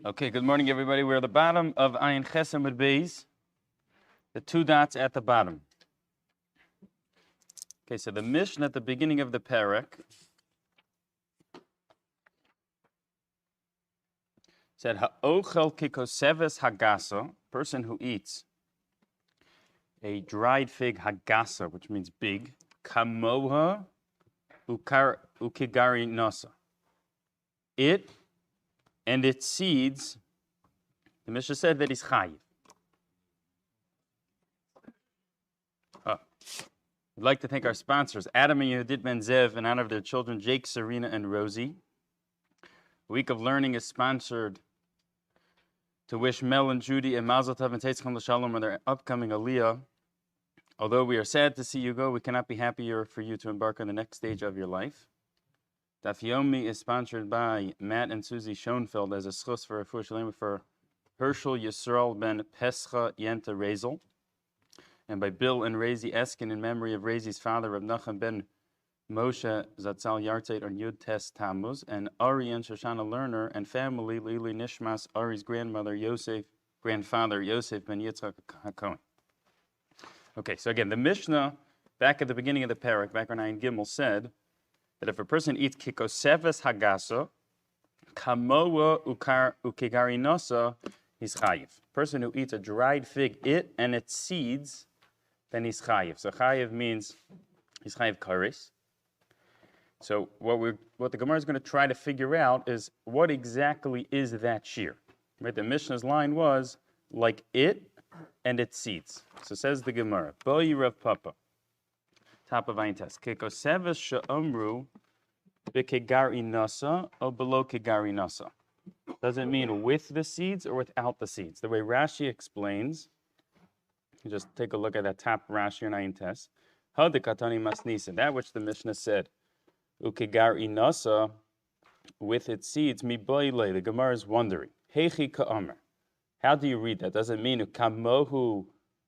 Okay, good morning, everybody. We're at the bottom of Ayin Chesem with Beis, the two dots at the bottom. Okay, so the Mishnah at the beginning of the parak said, Ha'ochel kikoseves hagasa, person who eats a dried fig hagasa, which means big, kamoha ukigari nasa. It and its seeds, the Mishnah said that he's chayiv. We'd like to thank our sponsors, Adam and Yudit Benzev, in honor of their children, Jake Sarina and Rosie. Week of Learning is sponsored to wish Mel and Judy and Mazel Tov and Teitzchon L'Shalom on their upcoming Aliyah. Although we are sad to see you go, we cannot be happier for you to embark on the next stage of your life. Daf Yomi is sponsored by Matt and Susie Schoenfeld as a schus for Refuah Shalema for Herschel Yisrael ben Pescha Yenta Rezel, and by Bill and Rosie Eskin in memory of Rosie's father, Reb Nachum ben Moshe Zatzal Yartzeit on Yud Tes Tammuz, and Ari and Shoshana Lerner and family, Lili Nishmas, Ari's grandfather Yosef ben Yitzchak HaKohen. Okay, so again, the Mishnah, back at the beginning of the parak, back on Ayin Gimel, said that if a person eats kikoseves hagasa, kamoa ukigari nasa, he's chayiv. Person who eats a dried fig, it and its seeds, then he's chayiv. So chayiv means he's chayiv kares. So what the Gemara is going to try to figure out is what exactly is that shear. Right? The Mishnah's line was like it and its seeds. So says the Gemara, Bo Rav Papa, top of Ayin Tes, kikoseves she'omru b'kigari nasa or below kigari nasa. Does it mean with the seeds or without the seeds? The way Rashi explains, you just take a look at that top Rashi in Ayin Tes. Hadikatani masnisa, that which the Mishnah said, ukigari nasa, with its seeds, mi boile, the Gemara is wondering, hechi ka'amer. How do you read that? Does it mean kamohu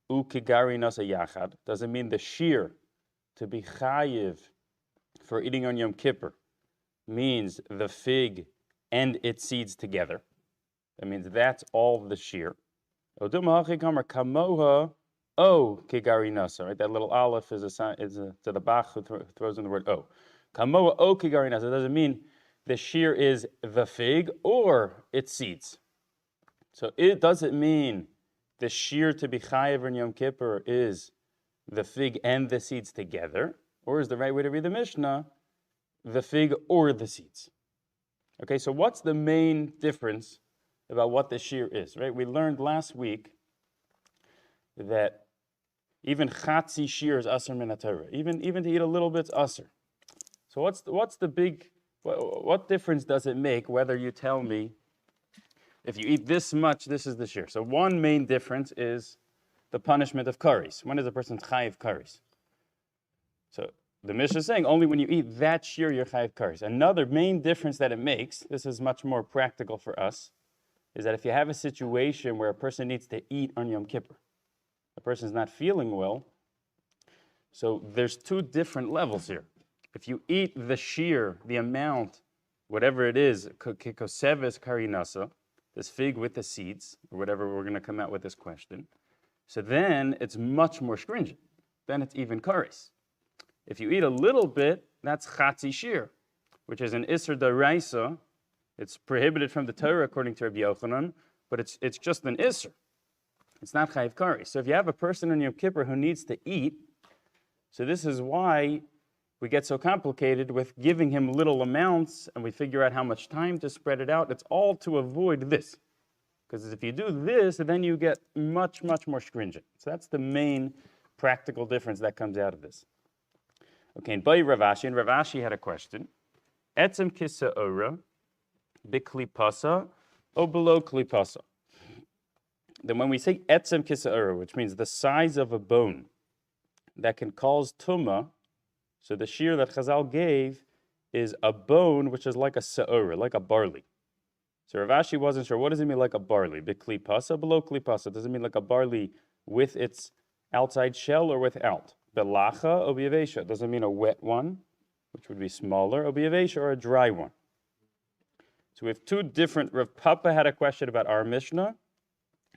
ukigari nasa yachad? Does it mean the shear to be chayiv for eating on Yom Kippur means the fig and its seeds together? That means that's all the shear. Kamoha o kigari nasa. Right? That little aleph is to the Bach who throws in the word o. Kamoha o kigari nasa. Does it mean the shear is the fig or its seeds? So does it mean the shear to be chayiv in Yom Kippur is the fig and the seeds together? Or is the right way to read the Mishnah the fig or the seeds? Okay, so what's the main difference about what the shear is, right? We learned last week that even chatzi shear is asr min haTorah. Even to eat a little bit's asr. So what's the big, what difference does it make whether you tell me if you eat this much, this is the shear? So one main difference is the punishment of kares. When is a person chayiv kares? So the Mishnah is saying only when you eat that shear you're chayiv kares. Another main difference that it makes, this is much more practical for us, is that if you have a situation where a person needs to eat on Yom Kippur, the person's not feeling well, so there's two different levels here. If you eat the shear, the amount, whatever it is, kikoseves karinasa, this fig with the seeds, or whatever we're going to come out with this question, so then it's much more stringent. Then it's even kares. If you eat a little bit, that's chatzi shear, which is an isser daraisa. It's prohibited from the Torah according to Rabbi Yochanan, but it's just an isser. It's not chayiv kares. So if you have a person in Yom Kippur who needs to eat, so this is why we get so complicated with giving him little amounts, and we figure out how much time to spread it out. It's all to avoid this. Because if you do this, then you get much, much more stringent. So that's the main practical difference that comes out of this. Okay, and Ravashi had a question. Etzem kisa'ora, biklipasa, or below klipasa. Then when we say etzem kisa'ora, which means the size of a bone that can cause tumah, so the shear that Chazal gave is a bone which is like a sa'ora, like a barley. So Ravashi wasn't sure, what does it mean like a barley? Biklipasa, below klipasa. Does it mean like a barley with its outside shell or without? Belacha or biyavesha. Does it mean a wet one, which would be smaller, or biyavesha, or a dry one? So we have two different, Rav Papa had a question about our Mishnah,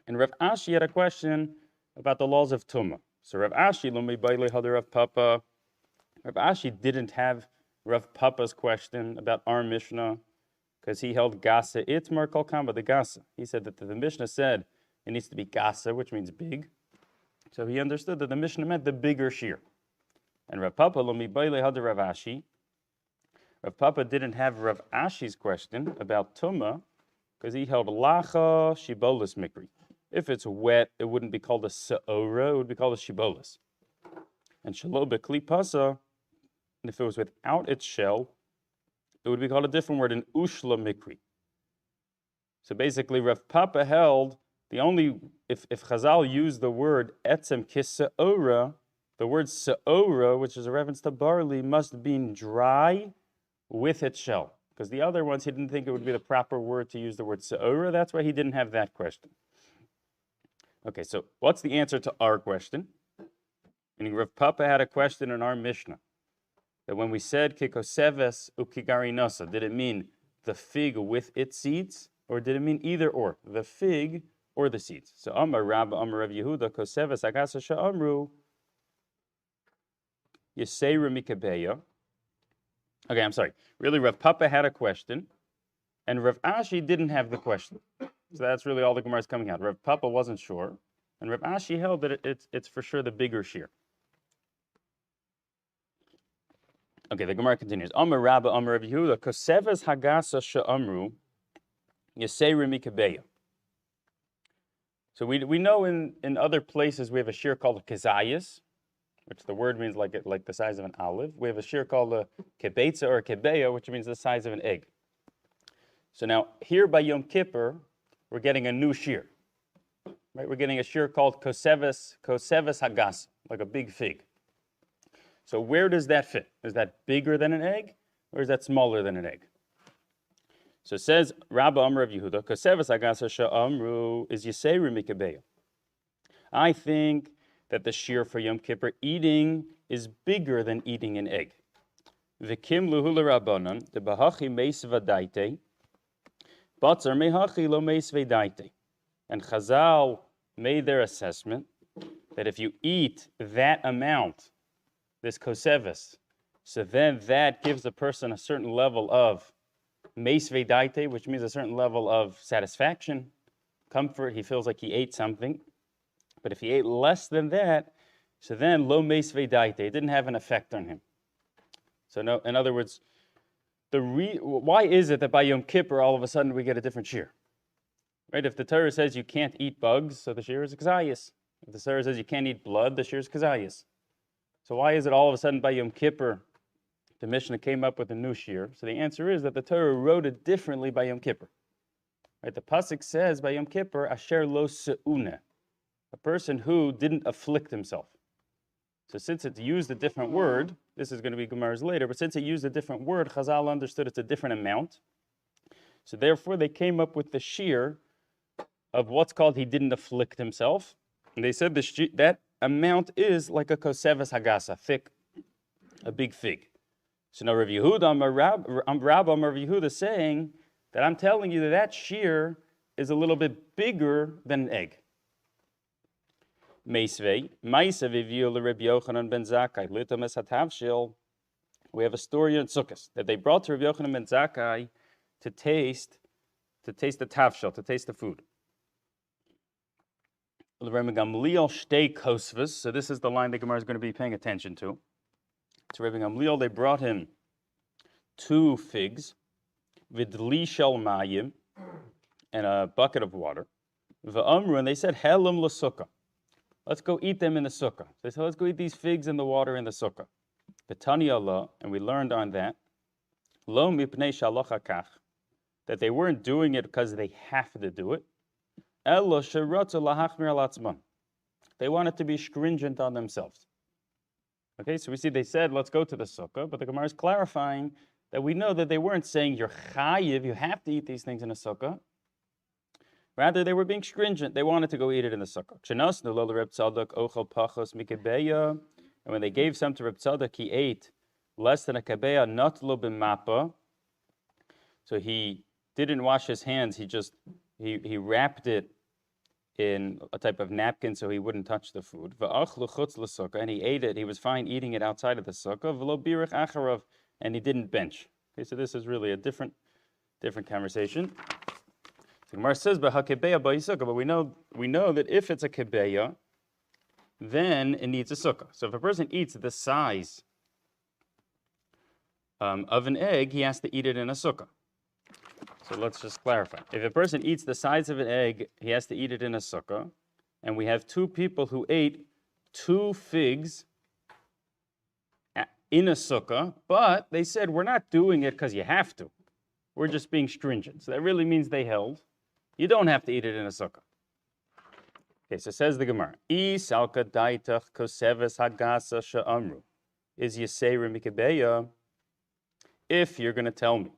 and Rav Ashi had a question about the laws of Tumah. So Rav Ashi, Lumi Bailey had Rav Papa. Rav Ashi didn't have Rav Papa's question about our Mishnah because he held Gasa Itmar Kol Kamba, the Gasa. He said that the Mishnah said it needs to be Gasa, which means big. So he understood that the Mishnah meant the bigger shear. And Rav Papa, Lumi Bailey had Rav Ashi. Rav Papa didn't have Rav Ashi's question about Tumah because he held Lacha Shibolis Mikri. If it's wet, it wouldn't be called a Se'ora, it would be called a Shibolis. And Shalo Bekli Pasa, and if it was without its shell, it would be called a different word, an Ushla Mikri. So basically, Rav Papa held the only, if Chazal used the word Etzem Kis Se'ora, the word Se'ora, which is a reference to barley, must be dry with its shell. Because the other ones, he didn't think it would be the proper word to use the word Se'ora. That's why he didn't have that question. Okay, so what's the answer to our question? Meaning Rav Papa had a question in our Mishnah. That when we said Kikoseves ukigarinosa, did it mean the fig with its seeds? Or did it mean either or, the fig or the seeds? So Amar Rabba Amar Rav Yehuda Koseves Agasa Sha'amru Yeseiru Mikabeya. Okay, I'm sorry. Really, Rav Papa had a question, and Rav Ashi didn't have the question. So that's really all the Gemara is coming out. Rav Papa wasn't sure, and Rav Ashi held that it's for sure the bigger shear. Okay, the Gemara continues. Amar Rabba Amar Rav Yehuda Koseves Hagasa Sha'amru Yeseiru Mikabeya. So we know in other places we have a shear called a kezayis, which the word means like the size of an olive. We have a shear called a kebetza or a kebeya, which means the size of an egg. So now here by Yom Kippur, we're getting a new shear. Right? We're getting a shear called koseves hagas, like a big fig. So where does that fit? Is that bigger than an egg, or is that smaller than an egg? So it says Rabba Amar of Yehuda, koseves hagas sha'amru is yiseiru mikabeya. I think that the shear for Yom Kippur eating is bigger than eating an egg. V'kim luhula rabbanon, the bahachi meis vadaite, batzar mehachi lo meis vadaite. And Chazal made their assessment that if you eat that amount, this koseves, so then that gives a person a certain level of meis vadaite, which means a certain level of satisfaction, comfort. He feels like he ate something. But if he ate less than that, so then lo meis vadaite, it didn't have an effect on him. So no, in other words, why is it that by Yom Kippur all of a sudden we get a different shear? Right? If the Torah says you can't eat bugs, so the shear is kazayis. If the Torah says you can't eat blood, the shear is kazayis. So why is it all of a sudden by Yom Kippur the Mishnah came up with a new shear? So the answer is that the Torah wrote it differently by Yom Kippur. Right? The pasuk says by Yom Kippur asher lo se'una, a person who didn't afflict himself. So since it used a different word, this is going to be Gemara's later, but since it used a different word, Chazal understood it's a different amount. So therefore they came up with the shear of what's called he didn't afflict himself. And they said that amount is like a koseves hagasa, thick, a big fig. So now Rav Yehuda, Rabba Rav Yehuda saying that I'm telling you that shear is a little bit bigger than an egg. Meisvei, Maisav Eviel Rabbi Yochanan ben Zakkai, Litames Hatavshil. We have a story in Sukkot that they brought to Rabbi Yochanan ben Zakkai to taste the tavshil, to taste the food. So this is the line the Gemara is going to be paying attention to. To Rabbi Gamliel, they brought him 2 figs, vidli shel mayim, and a bucket of water. V'amru, and they said, Helam l'sukkah. Let's go eat them in the sukkah. They said, let's go eat these figs in the water in the sukkah. B'tani Allah, and we learned on that, lo mipnei shaloch hakach, that they weren't doing it because they have to do it. Elo sheratzu lahachmir al atzman. They wanted to be stringent on themselves. Okay, so we see they said, let's go to the sukkah, but the Gemara is clarifying that we know that they weren't saying you're chayiv, you have to eat these things in a sukkah. Rather, they were being stringent. They wanted to go eat it in the sukkah. And when they gave some to Reb Tzadok, he ate less than a kabeya, not lo b'mapa. So he didn't wash his hands. He wrapped it in a type of napkin so he wouldn't touch the food. And he ate it. He was fine eating it outside of the sukkah. And he didn't bench. Okay, so this is really a different conversation. The Gemara says, but we know that if it's a kebeya, then it needs a sukkah. So if a person eats the size of an egg, he has to eat it in a sukkah. So let's just clarify. If a person eats the size of an egg, he has to eat it in a sukkah. And we have two people who ate 2 figs in a sukkah, but they said, we're not doing it because you have to. We're just being stringent. So that really means they held, you don't have to eat it in a sukkah. Okay, so says the Gemara, salka daitach koseves hagasa sha'amru. Is yisera mikebeya? If you're going to tell me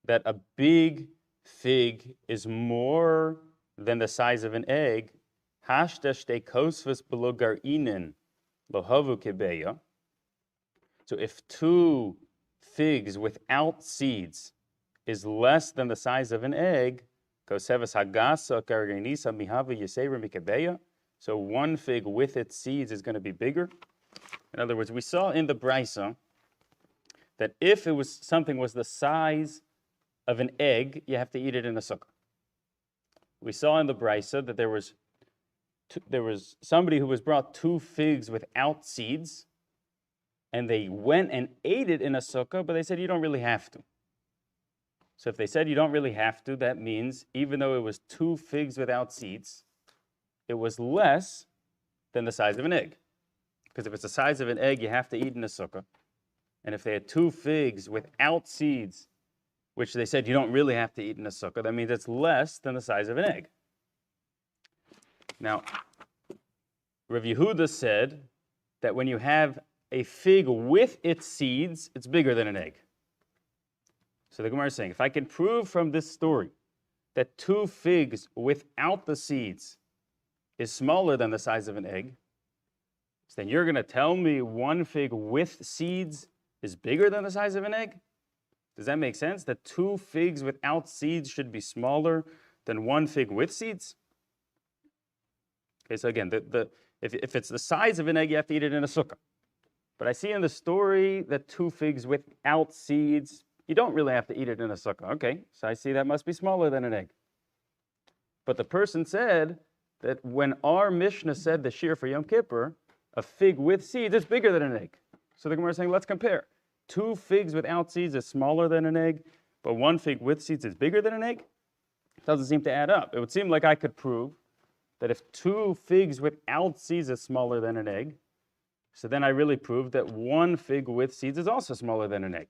that a big fig is more than the size of an egg, hashta shte kosvas below gar'inin lohavu kebeya. So if 2 figs without seeds is less than the size of an egg, kosevas hagasa karganisa mihavu yisera mikebeya. So 1 fig with its seeds is going to be bigger. In other words, we saw in the Brisa that if something was the size of an egg, you have to eat it in a sukkah. We saw in the Brisa that there was somebody who was brought 2 figs without seeds, and they went and ate it in a sukkah, but they said you don't really have to. So if they said you don't really have to, that means even though it was 2 figs without seeds, it was less than the size of an egg. Because if it's the size of an egg, you have to eat in a sukkah. And if they had 2 figs without seeds, which they said you don't really have to eat in a sukkah, that means it's less than the size of an egg. Now, Rav Yehuda said that when you have a fig with its seeds, it's bigger than an egg. So the Gemara is saying, if I can prove from this story that 2 figs without the seeds is smaller than the size of an egg, then you're going to tell me 1 fig with seeds is bigger than the size of an egg? Does that make sense? That 2 figs without seeds should be smaller than 1 fig with seeds? Okay, so again, if it's the size of an egg, you have to eat it in a sukkah. But I see in the story that 2 figs without seeds, you don't really have to eat it in a sukkah. Okay, so I see that must be smaller than an egg. But the person said that when our Mishnah said the shear for Yom Kippur, a fig with seeds is bigger than an egg. So the Gemara is saying, let's compare. 2 figs without seeds is smaller than an egg, but 1 fig with seeds is bigger than an egg? Doesn't seem to add up. It would seem like I could prove that if 2 figs without seeds is smaller than an egg, so then I really proved that 1 fig with seeds is also smaller than an egg.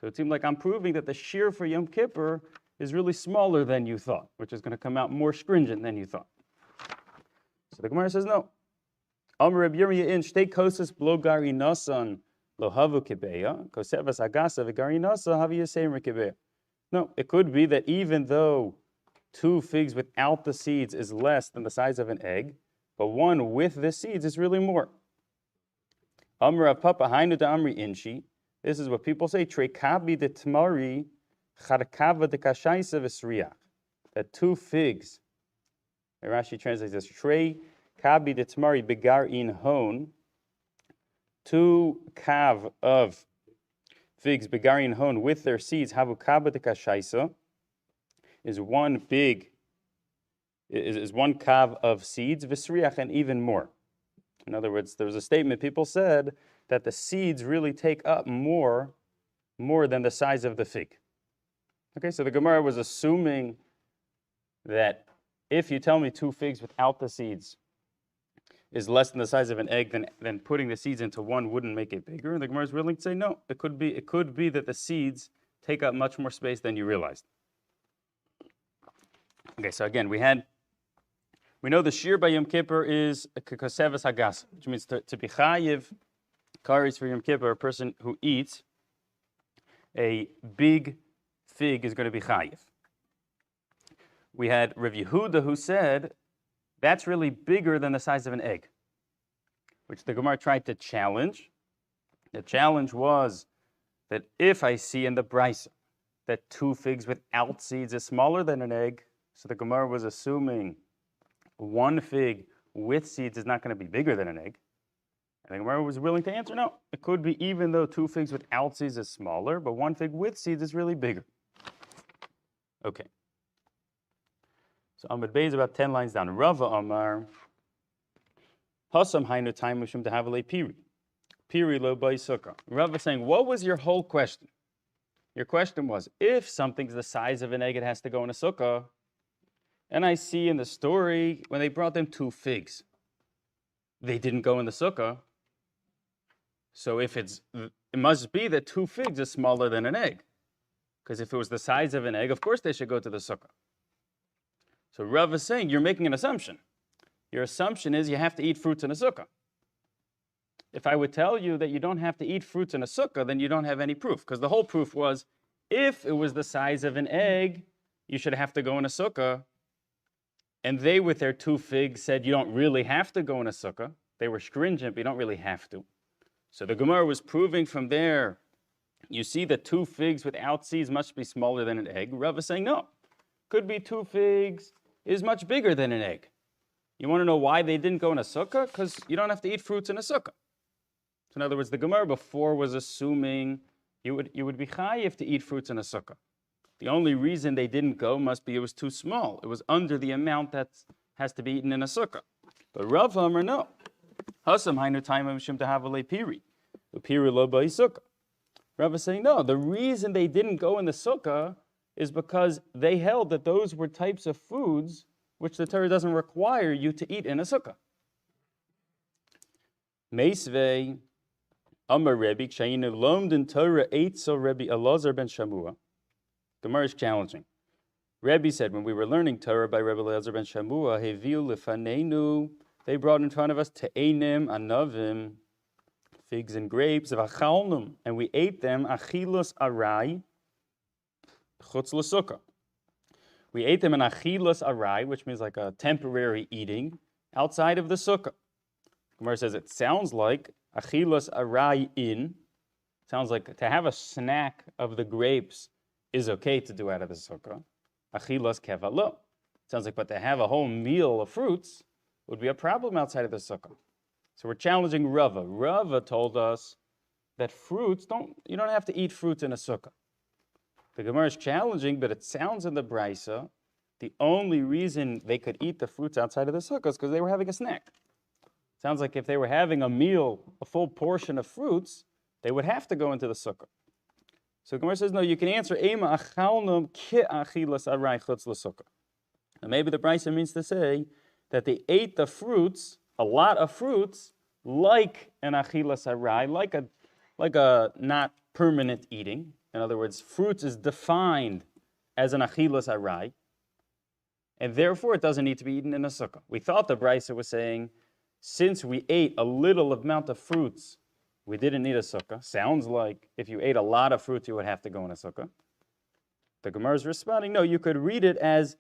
So it seemed like I'm proving that the shear for Yom Kippur is really smaller than you thought, which is going to come out more stringent than you thought. So the Gemara says no. Amar Reb Yirmiyah in shtei kosas blo gari nasan lo havu kebeya kosevas agasa v'gari nasa havi yiseimer kebeya. No, it could be that even though 2 figs without the seeds is less than the size of an egg, but 1 with the seeds is really more. Amar Rav Papa hainu da amri inshi. This is what people say. Trekabi de tmari charkava de kashaisa v'sriach. That 2 figs. Rashi translates as trei kabi de tmari begar in hon. 2 kav of figs begar in hon with their seeds havu kaba de kashaisa is 1 kav of seeds v'sriach and even more. In other words, there was a statement people said that the seeds really take up more than the size of the fig. Okay, so the Gemara was assuming that if you tell me 2 figs without the seeds is less than the size of an egg, then putting the seeds into 1 wouldn't make it bigger. And the Gemara is willing to say no. It could be that the seeds take up much more space than you realized. Okay, so again, we know the shear by Yom Kippur is kosevas hagas, which means to be chayiv karis for Yom Kippur. A person who eats a big fig is going to be chayiv. We had Rav Yehuda who said that's really bigger than the size of an egg, which the Gemara tried to challenge. The challenge was that if I see in the Brisa that 2 figs without seeds is smaller than an egg. So the Gemara was assuming 1 fig with seeds is not going to be bigger than an egg. And the Gemara was willing to answer, no, it could be even though 2 figs without seeds is smaller, but 1 fig with seeds is really bigger. Okay. So Amud Bey is about 10 lines down. Rava Amar, Hasam Hainu Time Mushum to Havale Piri. Piri lo by Sukkah. Rava saying, what was your whole question? Your question was, if something's the size of an egg, it has to go in a sukkah. And I see in the story, when they brought them 2 figs, they didn't go in the sukkah. So if it must be that 2 figs is smaller than an egg. Because if it was the size of an egg, of course they should go to the sukkah. So Rav is saying, you're making an assumption. Your assumption is you have to eat fruits in a sukkah. If I would tell you that you don't have to eat fruits in a sukkah, then you don't have any proof. Because the whole proof was, if it was the size of an egg, you should have to go in a sukkah. And they, with their 2 figs, said you don't really have to go in a sukkah. They were stringent, but you don't really have to. So the Gemara was proving from there, you see that 2 figs without seeds must be smaller than an egg. Rav is saying, no, could be 2 figs is much bigger than an egg. You want to know why they didn't go in a sukkah? Because you don't have to eat fruits in a sukkah. So in other words, the Gemara before was assuming you would be chayiv to eat fruits in a sukkah. The only reason they didn't go must be it was too small. It was under the amount that has to be eaten in a sukkah. But Rav Amar, no. Hasam hainu taimim mishum tehavale piri. Piri lo by sukkah. Rav is saying, no, the reason they didn't go in the sukkah is because they held that those were types of foods which the Torah doesn't require you to eat in a sukkah. Meisvei Amar Rebbe Kshayinu Lomdin Torah Eitzel Rebbe Elazar ben Shamua. Gemara is challenging. Rebbe said when we were learning Torah by Rebbe Elazar ben Shamua, Heviu lefanenu, they brought in front of us te'enim anavim, figs and grapes, v'achalnum, and we ate them achilos arai chutz l'sukkah. We ate them in achilos arai, which means like a temporary eating outside of the sukkah. Gemara says it sounds like achilos arai in. Sounds like to have a snack of the grapes is okay to do out of the sukkah. Achilos kevalo. Sounds like, but to have a whole meal of fruits would be a problem outside of the sukkah. So we're challenging Rava. Rava told us that fruits you don't have to eat fruits in a sukkah. The Gemara is challenging, but it sounds in the Brisa, the only reason they could eat the fruits outside of the sukkah is because they were having a snack. Sounds like if they were having a meal, a full portion of fruits, they would have to go into the sukkah. So Gemara says, no, you can answer, Ema achalnum ki achilas arai chutz l'sukkah. And maybe the Brisa means to say that they ate the fruits, a lot of fruits, like an achilas arai, like a not permanent eating. In other words, fruits is defined as an achilas arai, and therefore it doesn't need to be eaten in a sukkah. We thought the Brisa was saying, since we ate a little amount of fruits, we didn't need a sukkah. Sounds like if you ate a lot of fruits, you would have to go in a sukkah. The Gemara is responding, no, you could read it as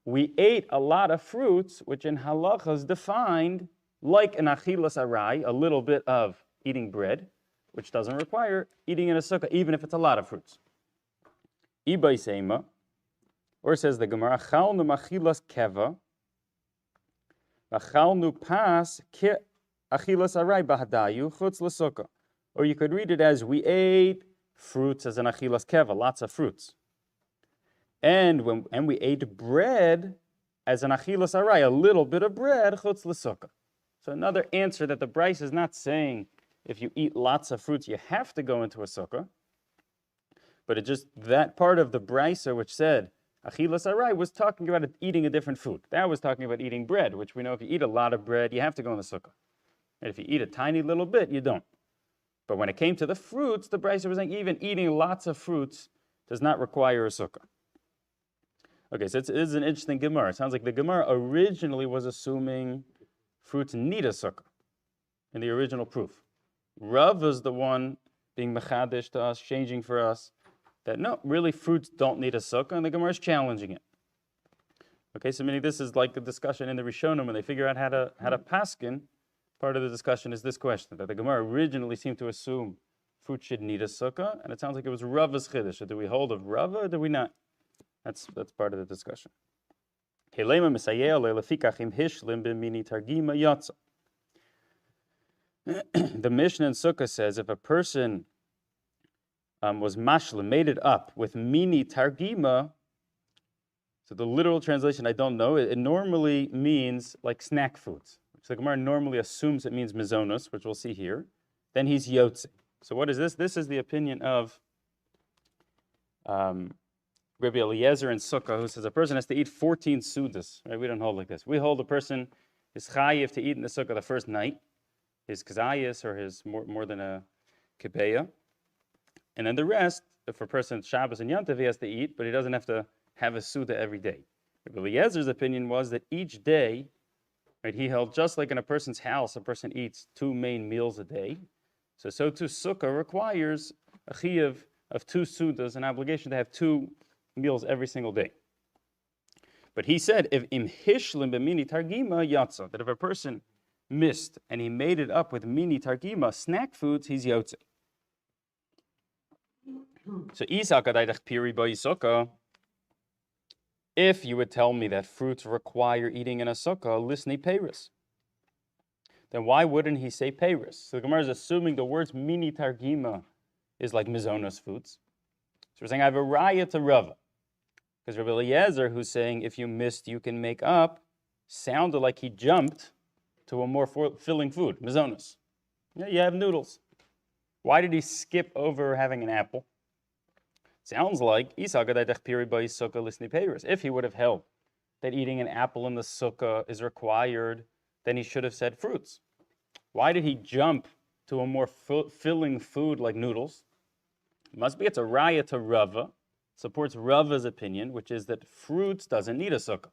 we ate a lot of fruits, which in halacha is defined like an achilas arai, a little bit of eating bread, which doesn't require eating in a sukkah, even if it's a lot of fruits. Ibay seima, or says the Gemara, chalnu machilas keva, v'chalnu pas ki achilas arai bahadayu chutz l'sukkah. Or you could read it as we ate fruits as an achilas keva, lots of fruits. And we ate bread as an achilas arai, a little bit of bread, chutz l'sukkah. So another answer that the Brisa is not saying if you eat lots of fruits, you have to go into a sukkah. But it just, that part of the Brisa which said achilas arai was talking about eating a different food. That was talking about eating bread, which we know if you eat a lot of bread, you have to go in the sukkah. And if you eat a tiny little bit, you don't. But when it came to the fruits, the Brisa was saying even eating lots of fruits does not require a sukkah. Okay, so it is an interesting Gemara. It sounds like the Gemara originally was assuming fruits need a sukkah in the original proof. Rav is the one being mechadish to us, changing for us, that no, really fruits don't need a sukkah, and the Gemara is challenging it. Okay, so meaning this is like a discussion in the Rishonim when they figure out how to paskin. Part of the discussion is this question, that the Gemara originally seemed to assume fruit should need a sukkah, and it sounds like it was Rava's chiddush. So do we hold of Rava or do we not? That's part of the discussion. The Mishnah in Sukkah says if a person was mashlim, made it up with mini targima, so the literal translation I don't know, it normally means like snack foods. So the Gemara normally assumes it means mizonos, which we'll see here. Then he's yotze. So what is this? This is the opinion of Rabbi Eliezer in Sukkah, who says a person has to eat 14 sudas. Right? We don't hold like this. We hold a person is chayiv to eat in the Sukkah the first night, his kazayas or his more than a kibeya. And then the rest, if a person Shabbos and Yantav, he has to eat, but he doesn't have to have a suda every day. Rabbi Eliezer's opinion was that each day, right, he held just like in a person's house, a person eats 2 main meals a day. So too Sukkah requires a chiyuv of 2 sudas, an obligation to have 2 meals every single day. But he said, if im hishlim b'mini targima yatsa, that if a person missed and he made it up with mini targima, snack foods, he's yotze. So Isakadaydach piri ba'isukkah, if you would tell me that fruits require eating in a sukkah, lisni peiris, then why wouldn't he say peiris? So the Gemara is assuming the words mini targima is like mizonos foods. So we're saying I have a raya to Rava. Because Rabbi Eliezer, who's saying if you missed, you can make up, sounded like he jumped to a more filling food, mizonos. Yeah, you have noodles. Why did he skip over having an apple? Sounds like if he would have held that eating an apple in the sukkah is required, then he should have said fruits. Why did he jump to a more filling food like noodles? It must be it's a raya to Rava, supports Rava's opinion, which is that fruits doesn't need a sukkah.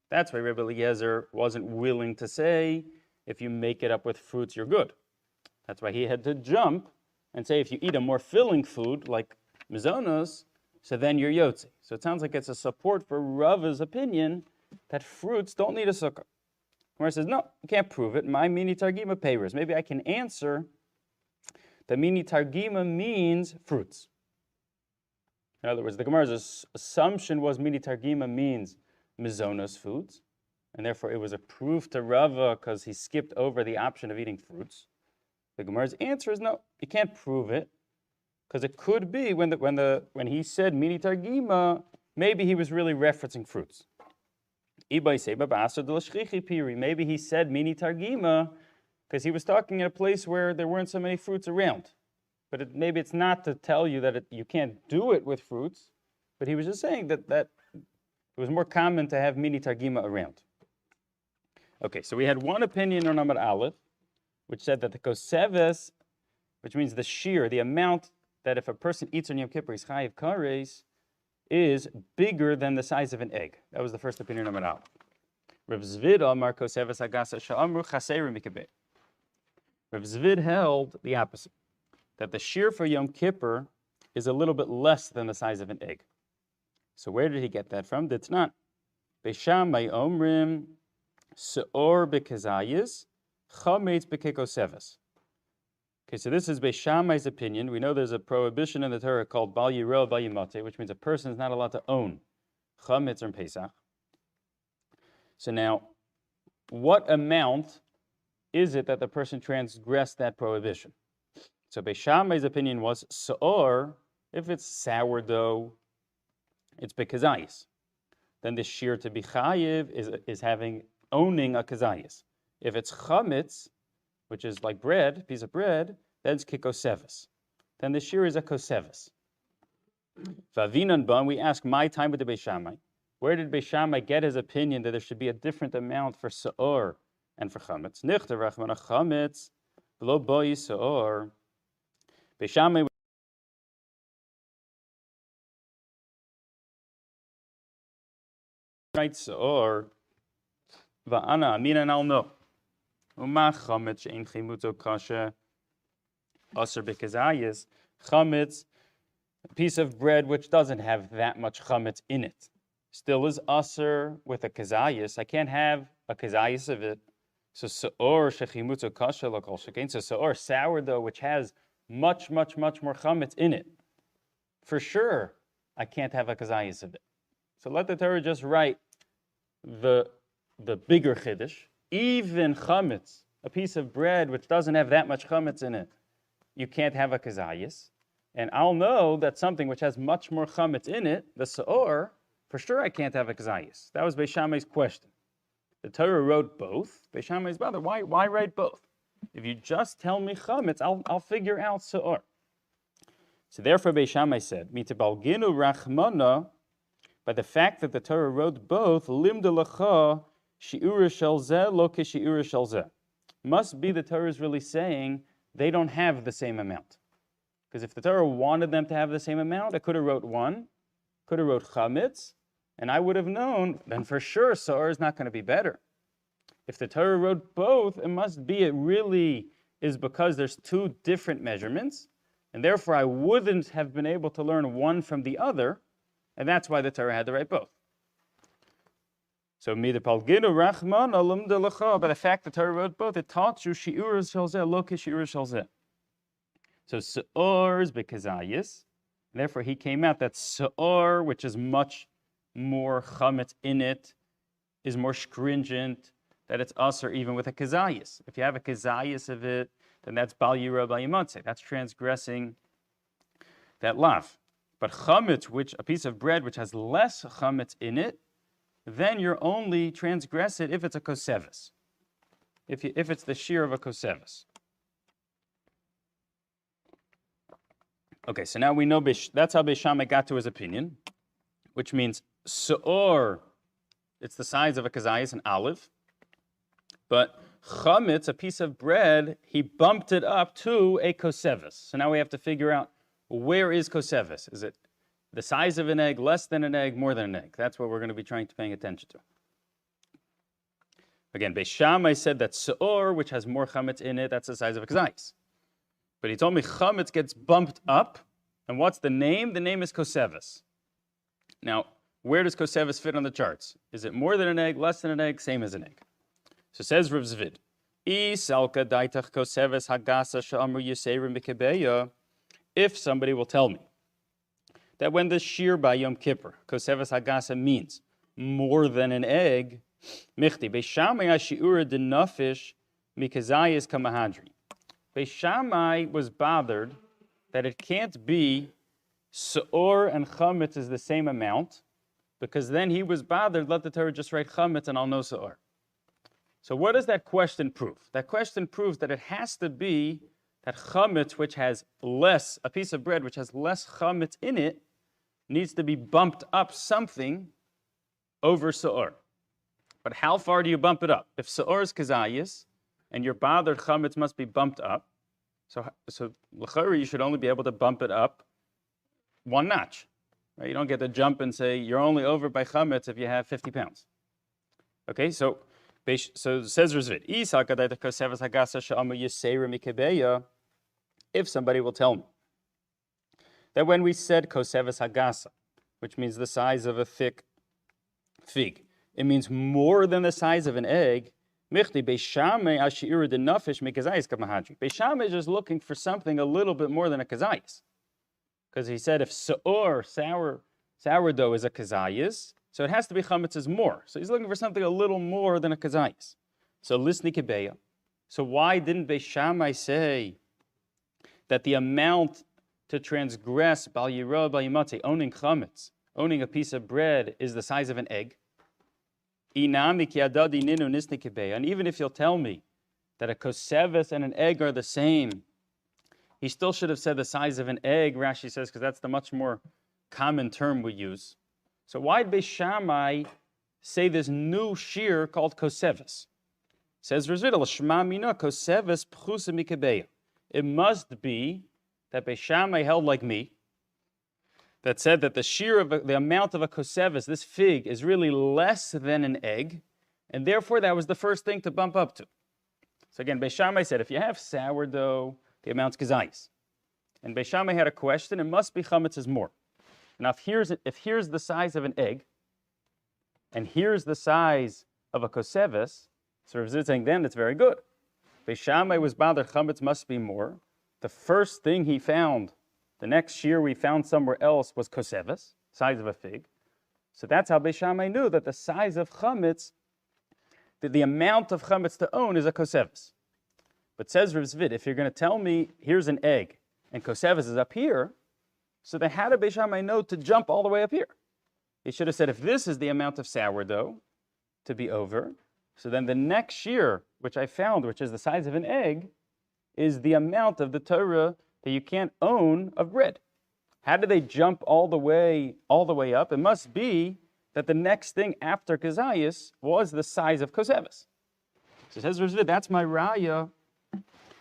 That's why Rabbi Eliezer wasn't willing to say if you make it up with fruits, you're good. That's why he had to jump and say if you eat a more filling food like mizonos, so then you're yotze. So it sounds like it's a support for Rava's opinion that fruits don't need a sukkah. Gemara says, no, you can't prove it. My mini targima peiros. Maybe I can answer that mini targima means fruits. In other words, the Gemara's assumption was mini targima means mizonos foods, and therefore it was a proof to Rava because he skipped over the option of eating fruits. The Gemara's answer is no, you can't prove it. Because it could be when he said mini targima, maybe he was really referencing fruits. Maybe he said mini targima because he was talking in a place where there weren't so many fruits around. But maybe it's not to tell you that you can't do it with fruits, but he was just saying that it was more common to have mini targima around. Okay, so we had one opinion on Amar Aleph, which said that the koseves, which means the shear, the amount that if a person eats on Yom Kippur, he's chayiv kares, is bigger than the size of an egg. That was the first opinion of Aleph. Rav Zvid Amar koseves agasa sha'amru chaseru mikabeh. Rav Zvid held the opposite, that the shear for Yom Kippur is a little bit less than the size of an egg. So where did he get that from? That's not. Beishamai omrim seor bekazayis chametz bekekoseves. Okay, so this is Beis Shammai's opinion. We know there's a prohibition in the Torah called Bal Yireh Bal Yimate, which means a person is not allowed to own chametz or Pesach. So now, what amount is it that the person transgressed that prohibition? So Beis Shammai's opinion was seor, if it's sourdough, it's bekazayis. Then the shear to be chayiv is owning a kazayis. If it's chametz, which is like bread, piece of bread, then it's kikosevis. Then the shear is a kosevis. Vavinan ban, we ask my time with the Beis Shammai. Where did Beis Shammai get his opinion that there should be a different amount for seor and for chametz? Nichter rachman chametz, v'lo boi seor. Beis Shammai right seor, va'ana aminan al no. Chametz, a piece of bread which doesn't have that much chametz in it, still is aser with a kazayis. I can't have a kazayis of it. So seor shechimutzo kasha lokol shekain. So seor sourdough, which has much more chametz in it, for sure I can't have a kazayis of it. So let the Torah just write the bigger chiddush. Even chametz, a piece of bread which doesn't have that much chametz in it, you can't have a kazayis. And I'll know that something which has much more chametz in it, the se'or, for sure I can't have a kazayis. That was Beis Shammai's question. The Torah wrote both. Beis Shammai's brother, why write both? If you just tell me chametz, I'll figure out se'or. So therefore Beis Shammai said, Mitabalginu rachmana, by the fact that the Torah wrote both, limda lecha shi'ura shel zeh lo kishi'ura shel zeh. Must be the Torah is really saying they don't have the same amount. Because if the Torah wanted them to have the same amount, it could have wrote one, could have wrote chametz, and I would have known, then for sure se'or is not going to be better. If the Torah wrote both, it must be it really is because there's two different measurements, and therefore I wouldn't have been able to learn one from the other, and that's why the Torah had to write both. So, by the fact the Torah wrote both, it taught you shi'ur shel zeh lo kishi'ur shel zeh. So se'or is bekazayis, and therefore he came out that se'or, which is much more chametz in it, is more stringent, that it's usher even with a kazayis. If you have a kazayis of it, then that's bal yira bal yimatze. That's transgressing that lav. But chametz, which a piece of bread which has less chametz in it, then you're only transgress it if it's a kosevis. If it's the shear of a kosevis. Okay, so now we know that's how Beis Shammai got to his opinion, which means se'or, it's the size of a kazayis, an olive, but chametz, a piece of bread, he bumped it up to a kosevis. So now we have to figure out, where is kosevis? Is it the size of an egg, less than an egg, more than an egg? That's what we're going to be trying to pay attention to. Again, Beis Shammai said that se'or, which has more chametz in it, that's the size of a kazayis. But he told me chametz gets bumped up, and what's the name? The name is kosevis. Now, where does kosevis fit on the charts? Is it more than an egg, less than an egg, same as an egg? So says Rav Zvid, Salka daitach kosevis hagasa sha'amru yiseirim b'kebeya. If somebody will tell me that when the shir by Yom Kippur, kosevis hagasa means more than an egg, michti Beis Shammai ashiura denafish mikazayis kamahadri. Beis Shammai was bothered that it can't be se'or and chametz is the same amount, because then he was bothered, let the Torah just write chametz and I'll know se'or. So what does that question prove? That question proves that it has to be that chametz, which has less, a piece of bread which has less chametz in it, needs to be bumped up something over se'or. But how far do you bump it up? If se'or is kazayis, and you're bothered, chametz must be bumped up. So l'chari, you should only be able to bump it up one notch. Right? You don't get to jump and say you're only over by chametz if you have 50 pounds. Okay, so it says Rizvid, if somebody will tell me that when we said kosevis hagasa, which means the size of a thick fig, it means more than the size of an egg. Beis Shammai is just looking for something a little bit more than a kazayis. Because he said if se'or, sourdough, is a kazayis, so it has to be chametz is more. So he's looking for something a little more than a kazayis. So lisni kebeya. So why didn't Beis Shammai say that the amount to transgress bal yira bal yimatze, owning chametz, owning a piece of bread, is the size of an egg? And even if you'll tell me that a kosevis and an egg are the same, he still should have said the size of an egg, Rashi says, because that's the much more common term we use. So why did Beis Shammai say this new shear called kosevis? Says Rizvidel, Shma mina kosevis pchusa mikebeya. It must be that Beis Shammai held like me, that said that the shear of the amount of a kosevis, this fig, is really less than an egg, and therefore that was the first thing to bump up to. So again, Beis Shammai said, if you have sourdough, the amount's kazayis. And Beis Shammai had a question, it must be chametz is more. Now if here's the size of an egg, and here's the size of a kosevis, so Rav Zid saying then it's very good. Beis Shammai was bothered, chametz must be more. the first thing he found, the next shear we found somewhere else was koseves, size of a fig. So that's how Beis Shammai knew that the size of chametz, that the amount of chametz to own is a koseves. But says Rav Zvid, if you're going to tell me here's an egg and koseves is up here, so then how did Beis Shammai know to jump all the way up here? He should have said if this is the amount of sourdough to be over, so then the next shear, which I found, which is the size of an egg, is the amount of the Torah that you can't own of bread. How did they jump all the way up? It must be that the next thing after kazayis was the size of koseves. So it says, that's my raya,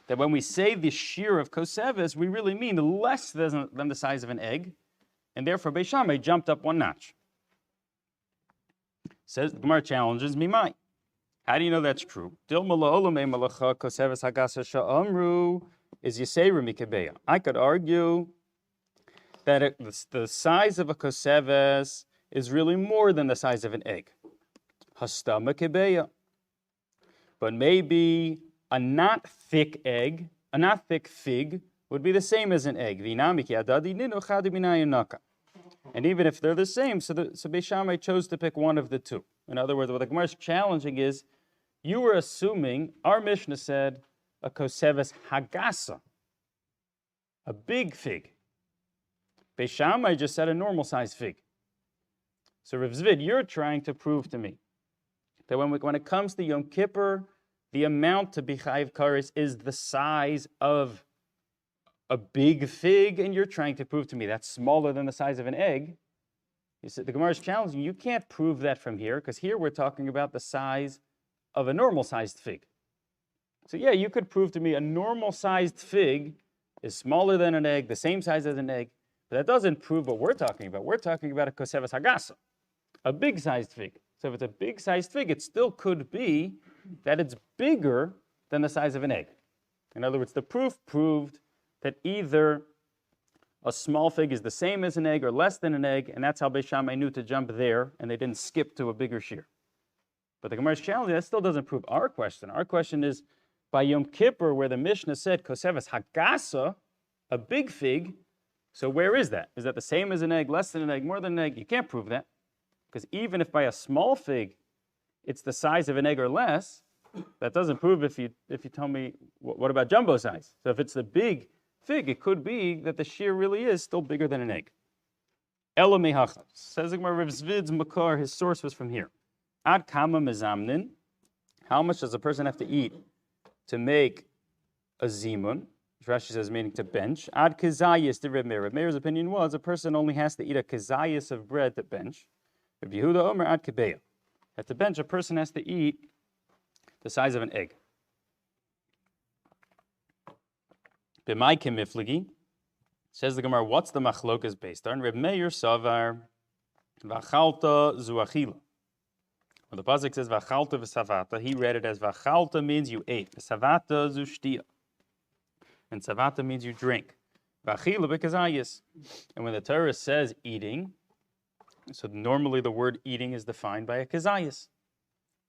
that when we say the shear of koseves, we really mean less than the size of an egg, and therefore Beis Shammai jumped up one notch. Says the Gemara challenges Mimai. How do you know that's true? I could argue that the size of a koseves is really more than the size of an egg. Hastama kebeya. But maybe a not thick egg, a not thick fig, would be the same as an egg. And even if they're the same, so Beis Shammai chose to pick one of the two. In other words, what the Gemara is challenging is, you were assuming, our Mishnah said, a koseves hagasa, a big fig. Beis Shammai just said a normal-sized fig. So Rav Zvid, you're trying to prove to me that when it comes to Yom Kippur, the amount to be chayiv kares is the size of a big fig, and you're trying to prove to me that's smaller than the size of an egg. You said the Gemara is challenging you. You can't prove that from here, because here we're talking about the size of a normal-sized fig. So yeah, you could prove to me a normal-sized fig is smaller than an egg, the same size as an egg, but that doesn't prove what we're talking about. We're talking about a koseves hagasa, a big-sized fig. So if it's a big-sized fig, it still could be that it's bigger than the size of an egg. In other words, the proof proved that either a small fig is the same as an egg or less than an egg, and that's how Beis Shammai knew to jump there, and they didn't skip to a bigger shear. But the Gemara's challenge, that still doesn't prove our question. Our question is, by Yom Kippur, where the Mishnah said, koseves hagasa, a big fig, so where is that? Is that the same as an egg, less than an egg, more than an egg? You can't prove that. Because even if by a small fig, it's the size of an egg or less, that doesn't prove if you tell me, what about jumbo size? So if it's the big fig, it could be that the shear really is still bigger than an egg. Ela mehacha. Says the Gemara, Rav Zvid's makar, his source was from here. Ad kama mezamnin. How much does a person have to eat to make a zimun? Rashi says, meaning to bench. Ad kazayis to Reb Meir. Reb Meir's opinion was a person only has to eat a kazayis of bread to bench. Reb Yehuda Omer ad kebeya. At the bench, a person has to eat the size of an egg. B'mai kemifligi, says the Gemara, what's the machlokas based on? Reb Meir savar v'achalta zuachila. When the pasuk says v'achalta v'savata, he read it as v'achalta means you ate, v'savata zu shtia, and savata means you drink. V'achila b'kazayis. And when the Torah says eating, so normally the word eating is defined by a kazayis.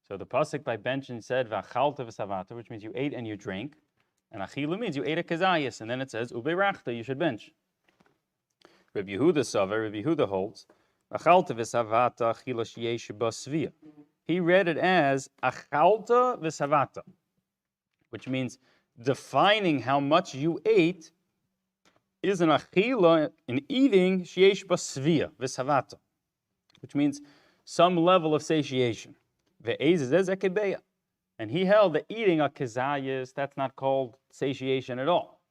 So the pasuk by benching said v'achalta v'savata, which means you ate and you drank. And achila means you ate a kazayis, and then it says ubeirachta, you should bench. Reb Yehuda savar, Reb Yehuda holds achalta v'savata achila sheyesh basvia. He read it as achalta v'savata, which means defining how much you ate is an achila, in eating sheyesh basvia v'savata, which means some level of satiation. Ve'ez zeh kebeya. And he held that eating a kazayis, that's not called satiation at all.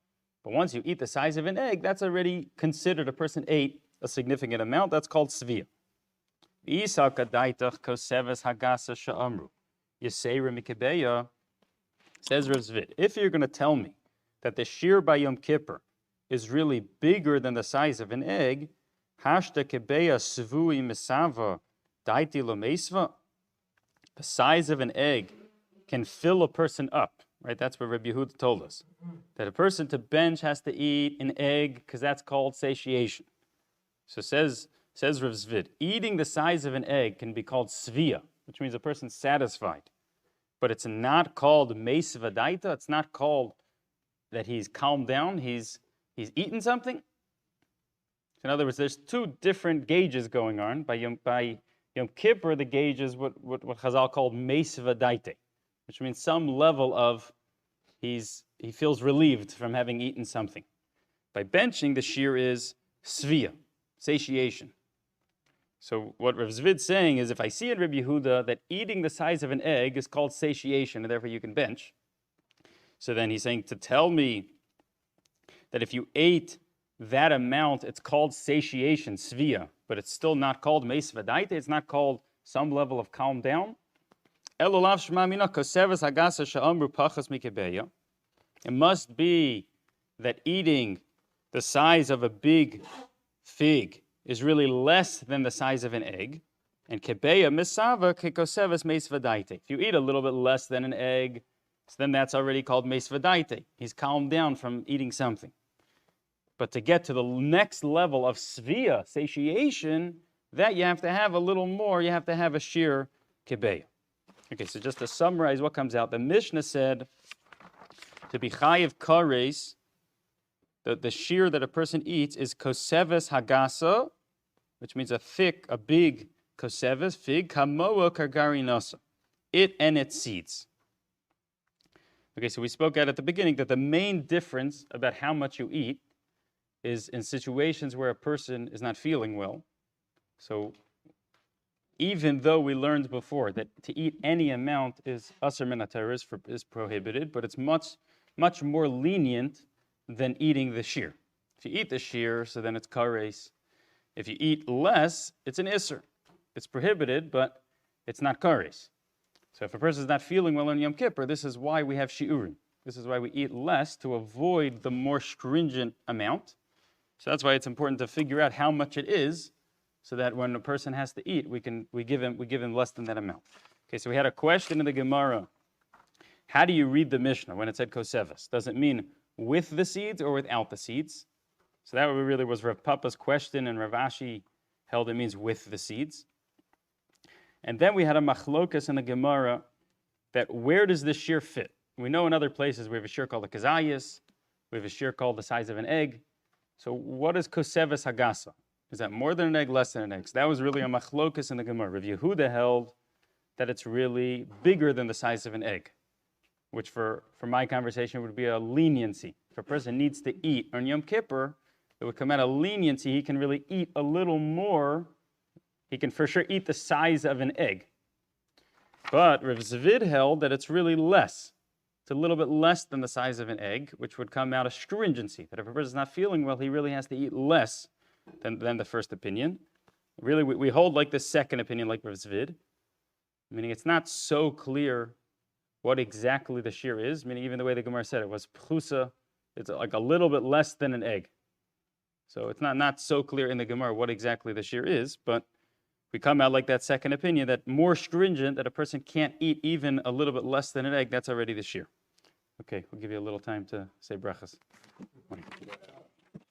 But once you eat the size of an egg, that's already considered a person ate a significant amount. That's called svia. Isa kadaitach koseves hagasa sha'amru. Yisera mikebeya, says Rav Zvid, if you're going to tell me that the shear by Yom Kippur is really bigger than the size of an egg, hashta kebeya svui misava daiti lo meisva, the size of an egg can fill a person up, right? That's what Rabbi Yehuda told us. That a person to bench has to eat an egg because that's called satiation. So says Rav Zvid, eating the size of an egg can be called svia, which means a person's satisfied. But it's not called meisva daita, it's not called that he's calmed down, he's eaten something. In other words, there's two different gauges going on. By Yom Kippur, the gauge is what Chazal called meis v'daite, which means some level of he feels relieved from having eaten something. By benching, the shear is svia, satiation. So what Rav Zvid's saying is, if I see in Rabbi Yehuda that eating the size of an egg is called satiation, and therefore you can bench, so then he's saying to tell me that if you ate that amount, it's called satiation, svia, but it's still not called meis v'daite, it's not called some level of calm down. It must be that eating the size of a big fig is really less than the size of an egg. And kebeya misava kekoseves meis v'daite. If you eat a little bit less than an egg, so then that's already called meis v'daite. He's calmed down from eating something. But to get to the next level of svia, satiation, that you have to have a little more. You have to have a sheer kebeya. Okay, so just to summarize what comes out, the Mishnah said to be chayiv kares, the shear that a person eats is koseves hagasa, which means a big koseves, fig, kamoa kargarinasa, it and its seeds. Okay, so we spoke at the beginning that the main difference about how much you eat is in situations where a person is not feeling well. So even though we learned before that to eat any amount is asur min ha'torah, is prohibited, but it's much more lenient than eating the shear. If you eat the shear, so then it's kares. If you eat less, it's an isser. It's prohibited, but it's not kares. So if a person is not feeling well on Yom Kippur, this is why we have shiurim. This is why we eat less, to avoid the more stringent amount. So that's why it's important to figure out how much it is, so that when a person has to eat, we give him less than that amount. Okay, so we had a question in the Gemara. How do you read the Mishnah when it said koseves? Does it mean with the seeds or without the seeds? So that really was Rav Papa's question, and Rav Ashi held it means with the seeds. And then we had a machlokas in the Gemara that where does this shear fit? We know in other places we have a shear called a kazayas, we have a shear called the size of an egg. So what is koseves hagasa? Is that more than an egg, less than an egg? So that was really a machlokas in the Gemara. Rav Yehuda held that it's really bigger than the size of an egg, which for my conversation would be a leniency. If a person needs to eat on Yom Kippur, it would come out of leniency. He can really eat a little more. He can for sure eat the size of an egg. But Rav Zvid held that it's really less. It's a little bit less than the size of an egg, which would come out of stringency. That if a person is not feeling well, he really has to eat less than the first opinion. Really, we hold like the second opinion, like Rav Zvid, meaning it's not so clear what exactly the shear is, meaning even the way the Gemara said it was pchusa, it's like a little bit less than an egg. So it's not so clear in the Gemara what exactly the shear is, but we come out like that second opinion, that more stringent, that a person can't eat even a little bit less than an egg, that's already the shear. Okay, we'll give you a little time to say brachas.